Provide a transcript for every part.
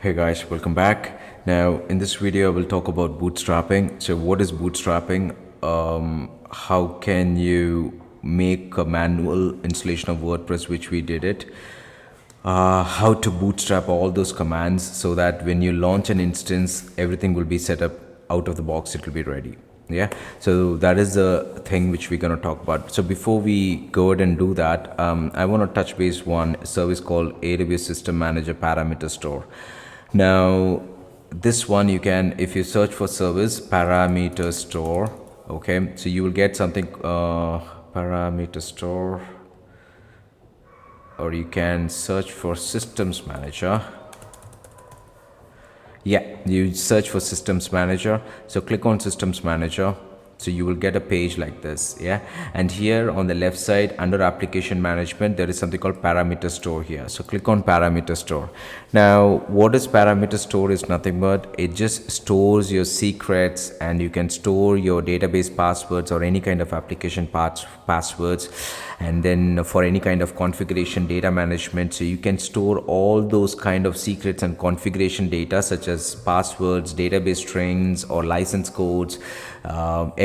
Hey guys, welcome back. Now, in this video, we'll talk about bootstrapping. So, what is bootstrapping? How can you make a manual installation of WordPress, which we did it? How to bootstrap all those commands so that when you launch an instance, everything will be set up out of the box, it will be ready. Yeah, so that is the thing which we're going to talk about. So before we go ahead and do that, I want to touch base one service called AWS System Manager Parameter Store. Now, this one you can, if you search for service parameter store, okay, so you will get something parameter store, or you can search for systems manager. Yeah, you search for systems manager, so click on systems manager, so you will get a page like this. Yeah, and here on the left side under application management, there is something called parameter store here, so click on parameter store. Now, what is parameter store is nothing but it just stores your secrets, and you can store your database passwords or any kind of application passwords, and then for any kind of configuration data management, so you can store all those kind of secrets and configuration data such as passwords, database strings, or license codes.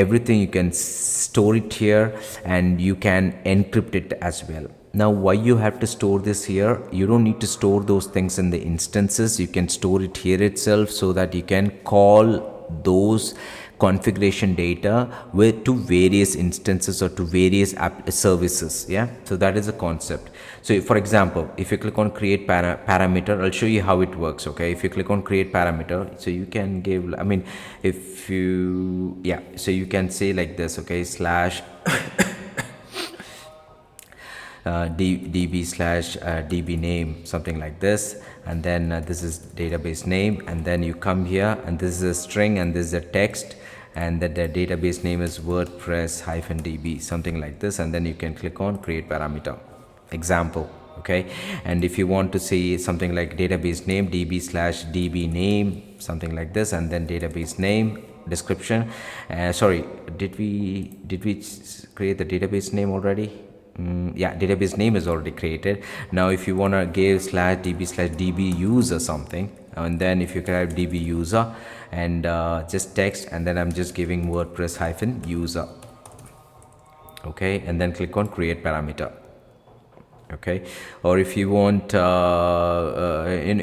Everything you can store it here, and you can encrypt it as well. Now, why you have to store this here? You don't need to store those things in the instances. You can store it here itself, so that you can call those configuration data with to various instances or to various services. Yeah, so that is a concept. So for example, if you click on create parameter, I'll show you how it works. Okay, if you click on create parameter, so you can give, I mean, if you, yeah, so you can say like this, okay, slash db slash db name, something like this, and then this is database name, and then you come here, and this is a string, and this is a text, and that the database name is wordpress -db, something like this, and then you can click on create parameter example. Okay, and if you want to say something like database name db slash db name, something like this, and then database name description, sorry, did we create the database name already? Yeah, database name is already created. Now if you want to give slash db user something, and then if you type db user and just text, and then I'm just giving wordpress -user. Okay, and then click on create parameter. Okay, or if you want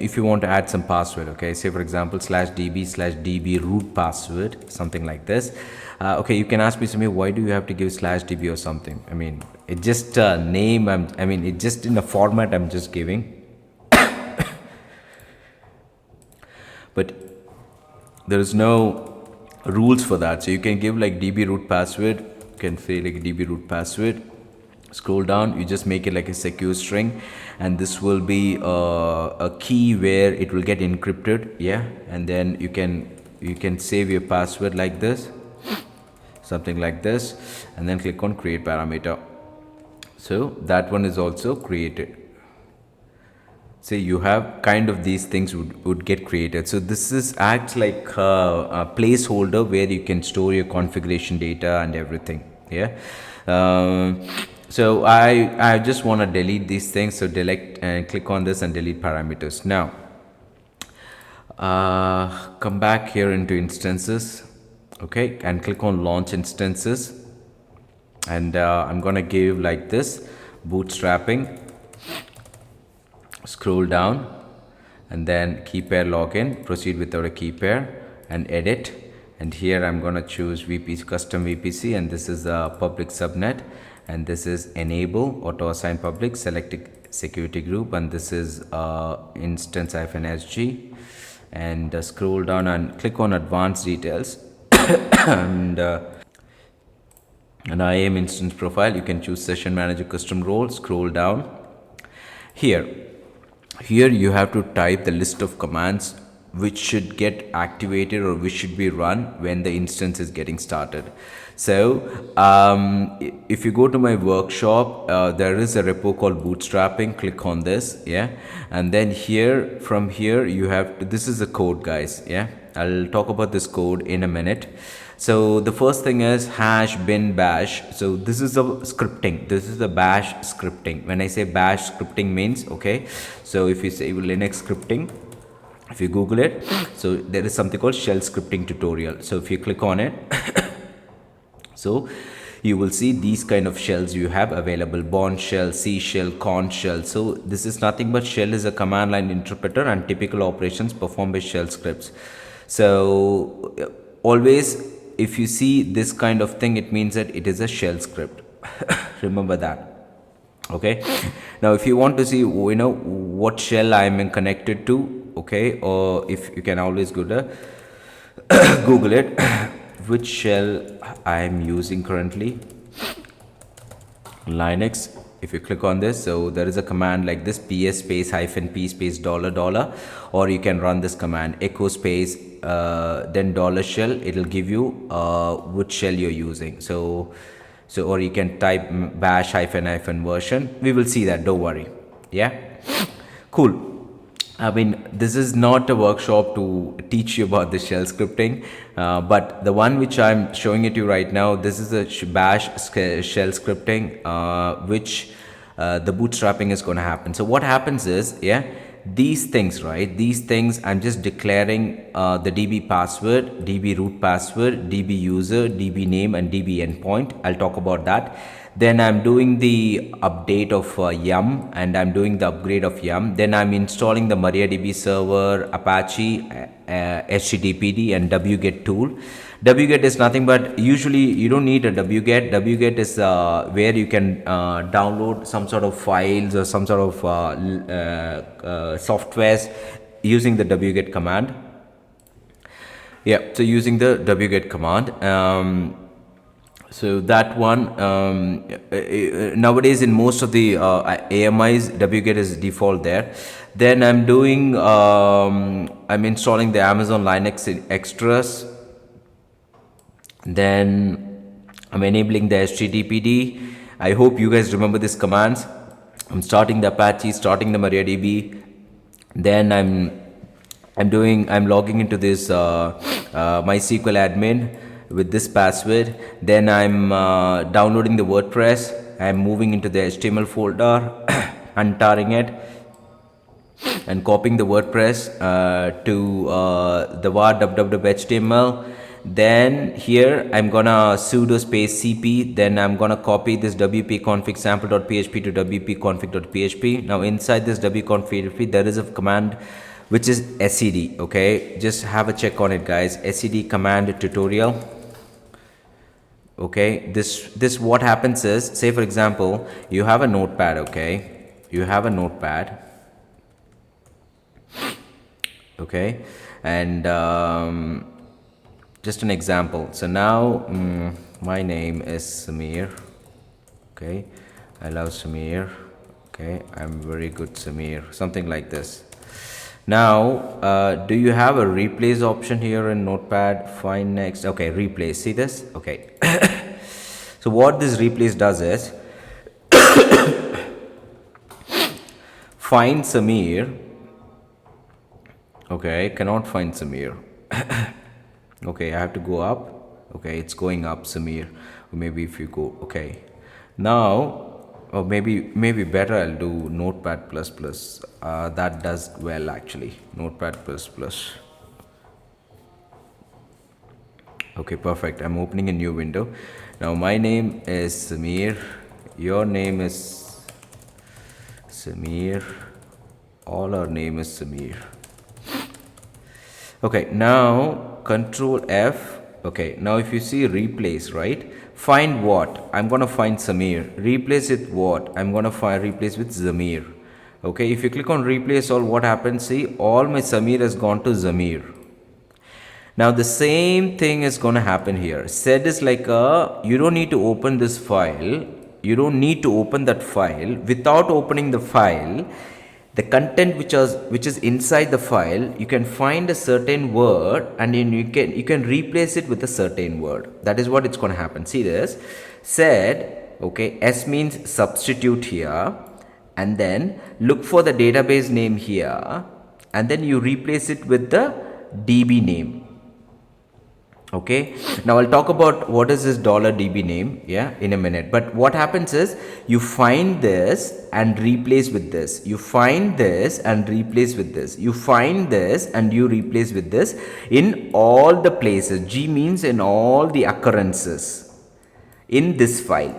if you want to add some password, okay, say for example slash db root password, something like this. Okay, you can ask me, Samir, why do you have to give slash db or something? I mean, it just name, I mean, it just in a format I'm just giving. But there is no rules for that, so you can give like db root password. You can say like db root password, scroll down, you just make it like a secure string, and this will be a key where it will get encrypted. Yeah, and then you can save your password like this, something like this, and then click on create parameter. So that one is also created. So you have kind of these things would get created. So this is acts like a placeholder where you can store your configuration data and everything. Yeah. So I just want to delete these things. So delete and click on this and delete parameters. Now come back here into instances. Okay, and click on launch instances, and I'm gonna give like this bootstrapping. Scroll down, and then key pair login, proceed without a key pair, and edit. And here I'm gonna choose custom VPC, and this is the public subnet, and this is enable auto assign public, select security group, and this is instance -sg, and scroll down and click on advanced details. and IAM instance profile, you can choose session manager custom role. Scroll down here you have to type the list of commands which should get activated or which should be run when the instance is getting started. So if you go to my workshop, there is a repo called bootstrapping. Click on this. Yeah, and then here, from here you have to, this is the code, guys. Yeah, I'll talk about this code in a minute. So the first thing is #bin bash. So this is a scripting. This is the bash scripting. When I say bash scripting means, okay, so if you say Linux scripting, If you Google it, so there is something called shell scripting tutorial. So if you click on it, so you will see these kind of shells you have available: Bourne shell, C shell, conch shell. So this is nothing but shell is a command line interpreter and typical operations performed by shell scripts. So always if you see this kind of thing, it means that it is a shell script. Remember that. Okay, now if you want to see what shell I am connected to, okay, or if you can always go to Google it, which shell I am using currently, Linux. If you click on this, so there is a command like this: ps space -p space $, or you can run this command echo space then $shell. It'll give you which shell you're using. So or you can type bash -- version. We will see that, don't worry. Yeah, cool. I mean, this is not a workshop to teach you about the shell scripting, but the one which I'm showing it to you right now, this is a bash shell scripting, which the bootstrapping is going to happen. So what happens is, yeah, these things, right? These things, I'm just declaring the DB password, DB root password, DB user, DB name, and DB endpoint. I'll talk about that. Then I'm doing the update of Yum, and I'm doing the upgrade of Yum. Then I'm installing the MariaDB server, Apache, HTTPD, and wget tool. Wget is nothing but, usually you don't need a wget. Wget is where you can download some sort of files or some sort of softwares using the wget command. Yeah, so using the wget command. So that one, nowadays in most of the AMIs, wget is default there. Then I'm doing, I'm installing the Amazon Linux extras. Then I'm enabling the HTTPD. I hope you guys remember these commands. I'm starting the Apache, starting the MariaDB. Then I'm logging into this MySQL admin with this password. Then I'm downloading the WordPress. I'm moving into the HTML folder, untarring it, and copying the WordPress to the var www.html. Then here I'm gonna sudo space cp. Then I'm gonna copy this wp-config sample.php to wp-config.php. Now inside this wp-config there is a command which is sed. Okay, just have a check on it, guys. Sed command tutorial. Okay, this what happens is, say for example, you have a notepad. Okay, you have a notepad. Okay, and just an example. So now my name is Samir. Okay, I love Samir. Okay, I'm very good Samir, something like this. Now do you have a replace option here in notepad? Find next. Okay, replace. See this? Okay. So what this replace does is find Samir. Okay, cannot find Samir. Okay, I have to go up. Okay, it's going up, Samir. Or maybe if you go, okay. Now, or maybe better I'll do Notepad++. That does well actually. Notepad++. Okay, perfect. I'm opening a new window. Now my name is Samir. Your name is Samir. All our name is Samir. Okay, now Control F. Okay, now if you see replace, right? Find what? I'm gonna find Samir. Replace it what? I'm gonna replace with Zamir. Okay, if you click on replace all, what happens? See, all my Samir has gone to Zamir. Now the same thing is gonna happen here. Sed is like you don't need to open this file. You don't need to open that file. Without opening the file, the content which is inside the file, you can find a certain word and then you can replace it with a certain word. That is what it's going to happen. See this? Sed, okay, S means substitute here, and then look for the database name here, and then you replace it with the DB name. Okay, now I'll talk about what is this $db name, yeah, in a minute. But what happens is you find this and replace with this, you find this and replace with this, you find this and you replace with this in all the places. G means in all the occurrences in this file.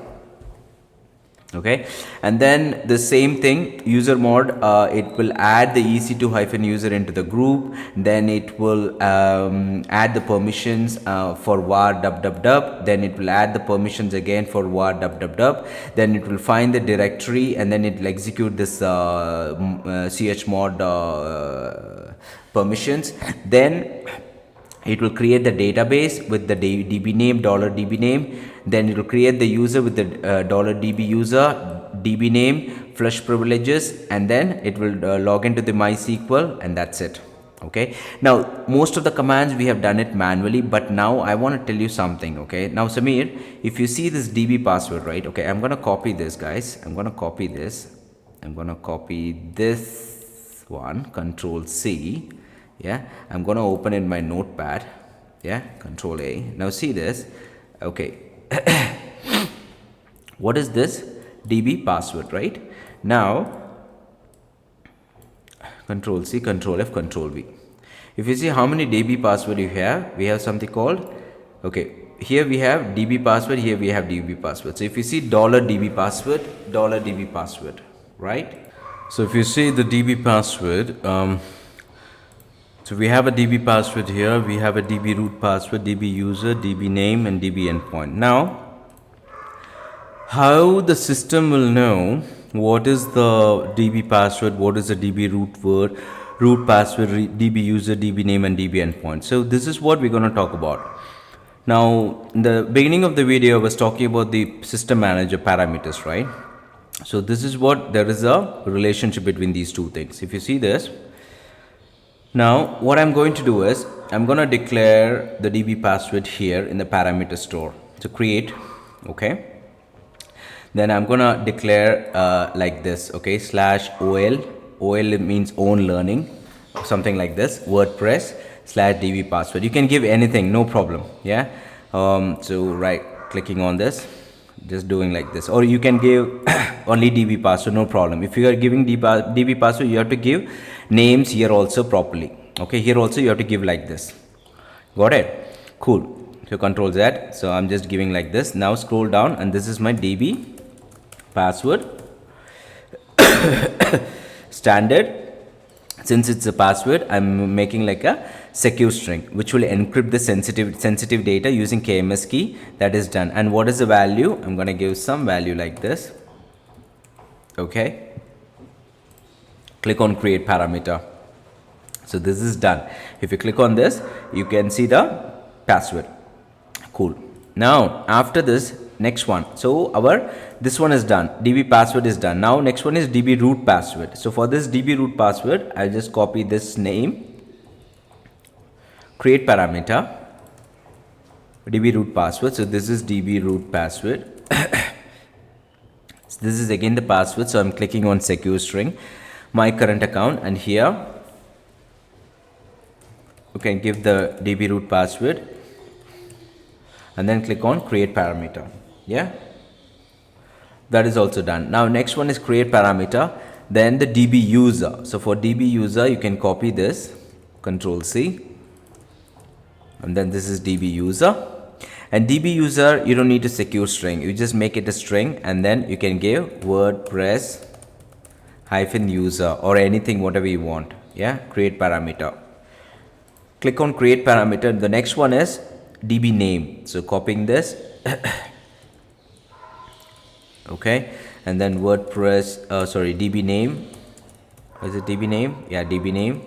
Okay, and then the same thing, user mod, it will add the ec2 hyphen user into the group, then it will add the permissions for var dub, then it will add the permissions again for var dub, then it will find the directory, and then it will execute this chmod permissions, then it will create the database with the db name, $db name, then it will create the user with the $db user, db name, flush privileges, and then it will log into the MySQL, and that's it. Okay, now most of the commands we have done it manually, but now I want to tell you something. Okay, now Samir, if you see this db password, right? Okay, I'm gonna copy this, guys. I'm gonna copy this. I'm gonna copy this one, Control C. Yeah, I'm gonna open in my notepad. Yeah, Control A. Now see this. Okay, what is this? db password, right? Now Control C, Control F, Control V. If you see how many db password you have, we have something called, okay, here we have db password, here we have db password. So if you see $db password, right? So if you see the db password, so we have a db password here, we have a db root password, db user, db name, and db endpoint. Now, how the system will know what is the db password, what is the db root password, db user, db name, and db endpoint. So this is what we're going to talk about. Now, in the beginning of the video, I was talking about the system manager parameters, right? So this is what, there is a relationship between these two things. If you see this, now what I'm going to do is I'm going to declare the db password here in the parameter store. So create, okay. Then I'm going to declare like this, okay, /ol means own learning, something like this, WordPress /db password. You can give anything, no problem. Yeah. So right clicking on this, just doing like this, or you can give only db password, no problem. If you are giving db password, you have to give names here also properly. Okay, here also you have to give like this. Got it? Cool. So Control Z. So I'm just giving like this. Now scroll down, and this is my db password. Standard. Since it's a password, I'm making like a secure string which will encrypt the sensitive data using KMS key. That is done. And what is the value? I'm going to give some value like this. Okay. Click on create parameter. So this is done. If you click on this, you can see the password. Cool. Now after this, next one, so this one is done, db password is done. Now next one is db root password. So for this db root password, I'll just copy this name, create parameter, db root password. So this is db root password. So this is again the password. So I'm clicking on secure string, my current account, and here you can give the db root password and then click on create parameter. Yeah, that is also done. Now next one is create parameter, then the db user. So for db user, you can copy this, Control C, and then this is db user. And db user, you don't need a secure string, you just make it a string, and then you can give WordPress -user or anything, whatever you want. Yeah, create parameter. Click on create parameter. The next one is db name. So copying this. Okay, and then WordPress, db name. Is it db name? Yeah, db name.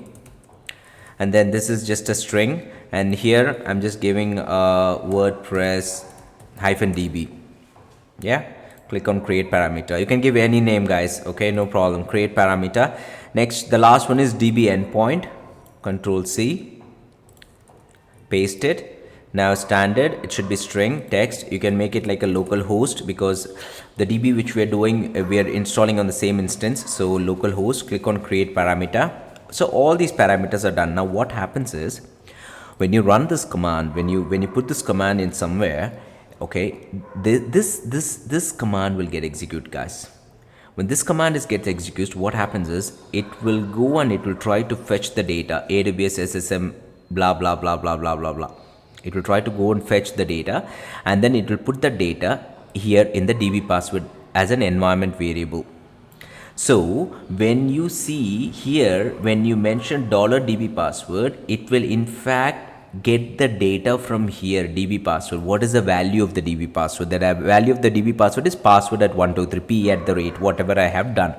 And then this is just a string, and here I'm just giving WordPress -db. Yeah, click on create parameter. You can give any name, guys. Okay, no problem. Create parameter. Next, the last one is db endpoint. Control C, paste it. Now standard, it should be string text. You can make it like a local host, because the db which we are doing, we are installing on the same instance. So local host, click on create parameter. So all these parameters are done. Now what happens is, When you run this command, when you put this command in somewhere, okay, this command will get executed, guys. When this command is get executed, what happens is it will go and it will try to fetch the data, AWS SSM blah blah blah blah blah blah blah. It will try to go and fetch the data, and then it will put the data here in the db password as an environment variable. So when you see here, when you mention $db password, it will in fact get the data from here, db password. What is the value of the db password? The value of the db password is password at 123p at the rate whatever I have done.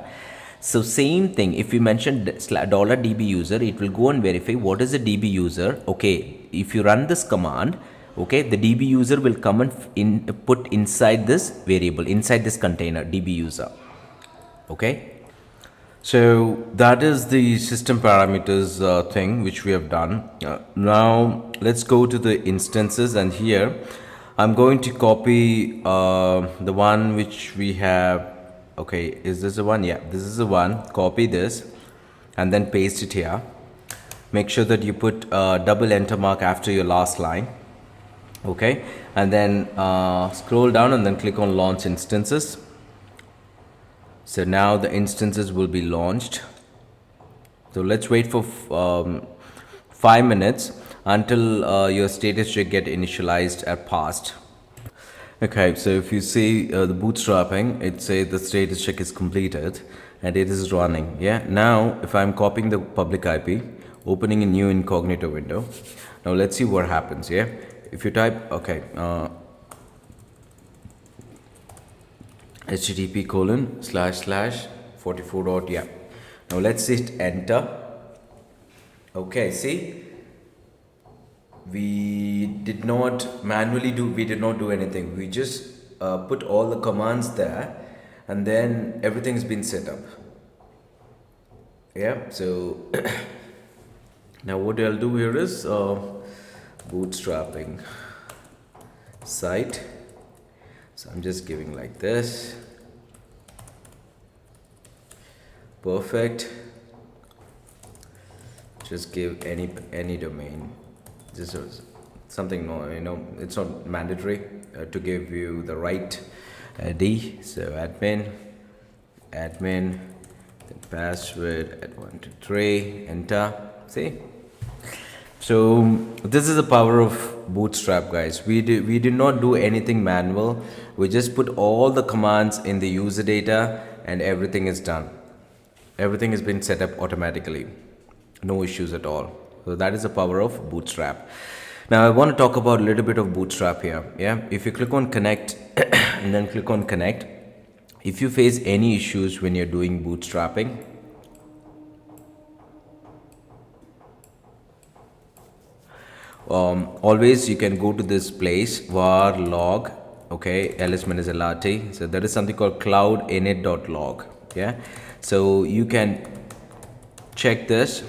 So same thing, if you mention $db user, it will go and verify what is the db user. Okay, if you run this command, okay, the db user will come and put inside this variable, inside this container, db user. Okay, so that is the system parameters thing which we have done. Now let's go to the instances, and here I'm going to copy the one which we have. Okay, is this the one? Yeah, this is the one. Copy this and then paste it here. Make sure that you put double enter mark after your last line. Okay, and then scroll down and then click on launch instances. So now the instances will be launched. So let's wait for 5 minutes until your status check get initialized at passed. Okay, so if you see the bootstrapping, it says the status check is completed and it is running. Yeah, now if I'm copying the public IP, opening a new incognito window. Now let's see what happens. Yeah, if you type, okay, http://44. Yeah, now let's hit enter. Okay, see, we did not manually we did not do anything. We just put all the commands there, and then everything's been set up. Yeah, so now what I'll do here is bootstrapping site. So I'm just giving like this. Perfect. Just give any domain. This is something, no, you know, it's not mandatory to give you the right ID. So admin, the password at 123, enter. See. So this is the power of Bootstrap, guys. We did not do anything manual. We just put all the commands in the user data and everything is done. Everything has been set up automatically. No issues at all. So that is the power of Bootstrap. Now I want to talk about a little bit of Bootstrap here. Yeah, if you click on connect and then click on connect, if you face any issues when you're doing bootstrapping, always you can go to this place var log, okay, ls-lrt. So there is something called cloud init.log. Yeah, so you can check this.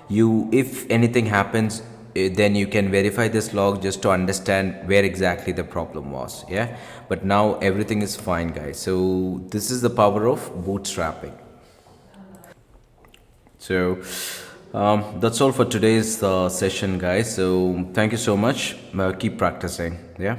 If anything happens, then you can verify this log just to understand where exactly the problem was. Yeah, but now everything is fine, guys. So this is the power of bootstrapping. So that's all for today's session, guys. So thank you so much. Keep practicing. Yeah.